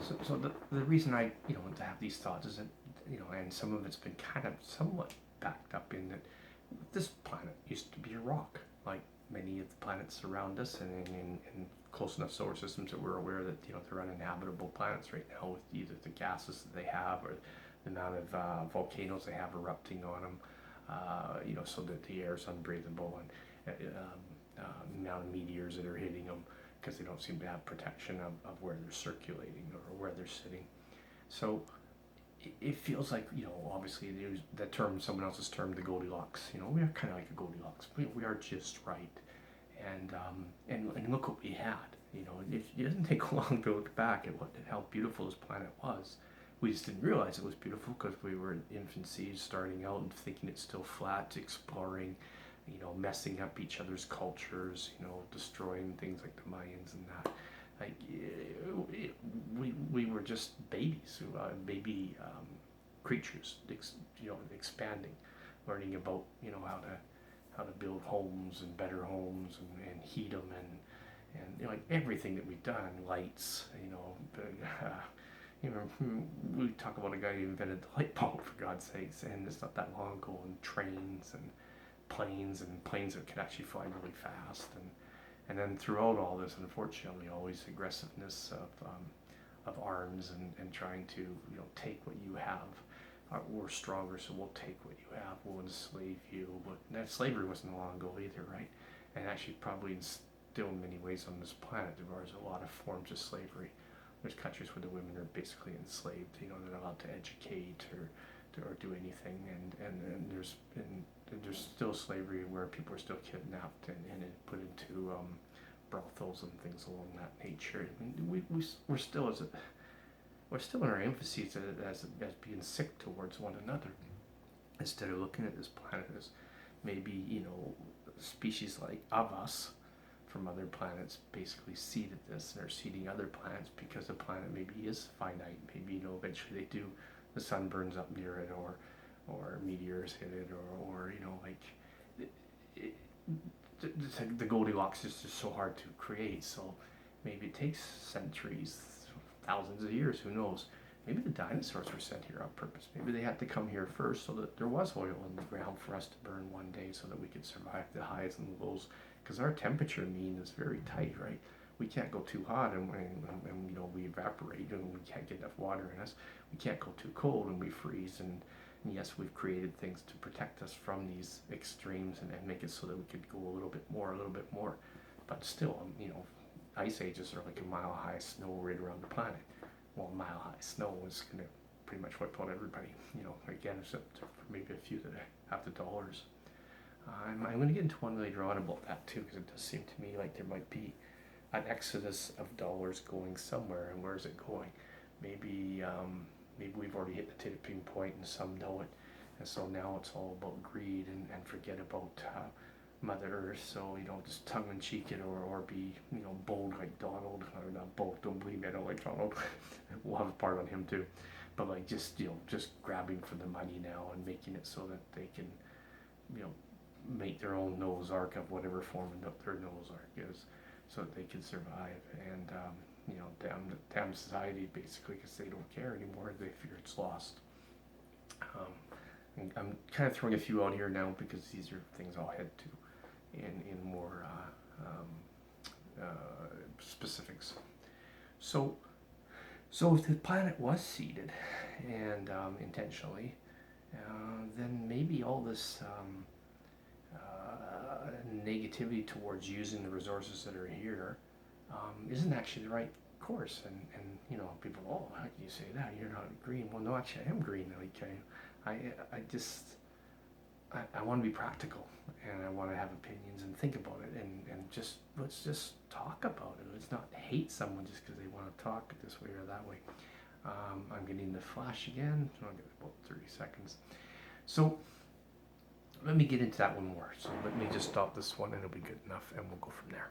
So the reason I to have these thoughts is that and some of it's been kind of somewhat backed up in that this planet used to be a rock, like many of the planets around us, and in close enough solar systems that we're aware that they're uninhabitable planets right now with either the gases that they have or the amount of volcanoes they have erupting on them, so that the air is unbreathable, and the amount of meteors that are hitting them because they don't seem to have protection of where they're circulating or where they're sitting. So it feels like, obviously there's that term, someone else's term, the Goldilocks. We are kind of like a Goldilocks. We are just right. And look what we had. It doesn't take long to look back at how beautiful this planet was. We just didn't realize it was beautiful because we were in infancy, starting out and thinking it's still flat, exploring, messing up each other's cultures, destroying things like the Mayans and that. Like we were just babies, baby creatures, expanding, learning about how to build homes and better homes and heat them and like everything that we've done, lights, we talk about a guy who invented the light bulb, for God's sakes, and it's not that long ago, and trains and planes that can actually fly really fast, and then throughout all this, unfortunately, always aggressiveness of arms and trying to take what you have. We're stronger, so we'll take what you have. We'll enslave you. But that slavery wasn't long ago either, right? And actually, probably still in many ways on this planet, there are a lot of forms of slavery. There's countries where the women are basically enslaved. They're not allowed to educate or do anything, and there's still slavery where people are still kidnapped and put into brothels and things along that nature. I mean, we're still we're still in our infancy as being sick towards one another, instead of looking at this planet as maybe species like of us from other planets basically seeded this and are seeding other planets because the planet maybe is finite. Maybe eventually they do, the sun burns up near it, or meteors hit it, or it, the Goldilocks is just so hard to create. So maybe it takes centuries, thousands of years, who knows. Maybe the dinosaurs were sent here on purpose. Maybe they had to come here first so that there was oil in the ground for us to burn one day so that we could survive the highs and the lows. Because our temperature mean is very tight, right? We can't go too hot and we evaporate and we can't get enough water in us. We can't go too cold and we freeze. And yes, we've created things to protect us from these extremes and make it so that we could go a little bit more. But still, ice ages are like a mile high snow right around the planet. Well, a mile high snow is going to pretty much wipe out everybody, again, except for maybe a few that have the dollars. I'm going to get into one later on about that too, because it does seem to me like there might be an exodus of dollars going somewhere, and where is it going? Maybe we've already hit the tipping point, and some know it, and so now it's all about greed and forget about Mother Earth. So just tongue in cheek it or be bold like Donald, or not bold. Don't believe me, I don't like Donald. We'll have a part on him too, but like just grabbing for the money now and making it so that they can make their own Noah's Ark of whatever form their Noah's Ark is, so that they can survive. And damn society basically, because they don't care anymore. They fear it's lost. I'm kind of throwing a few out here now because these are things I'll head to in more specifics. So if the planet was seeded and intentionally, then maybe all this negativity towards using the resources that are here isn't actually the right course. And people, oh, how can you say that? You're not green. Well, no, actually, I am green. Like I want to be practical, and I want to have opinions and think about it, and let's just talk about it. Let's not hate someone just because they want to talk this way or that way. I'm getting the flash again. I'll get about 30 seconds. So let me get into that one more. So let me just stop this one, and it'll be good enough, and we'll go from there.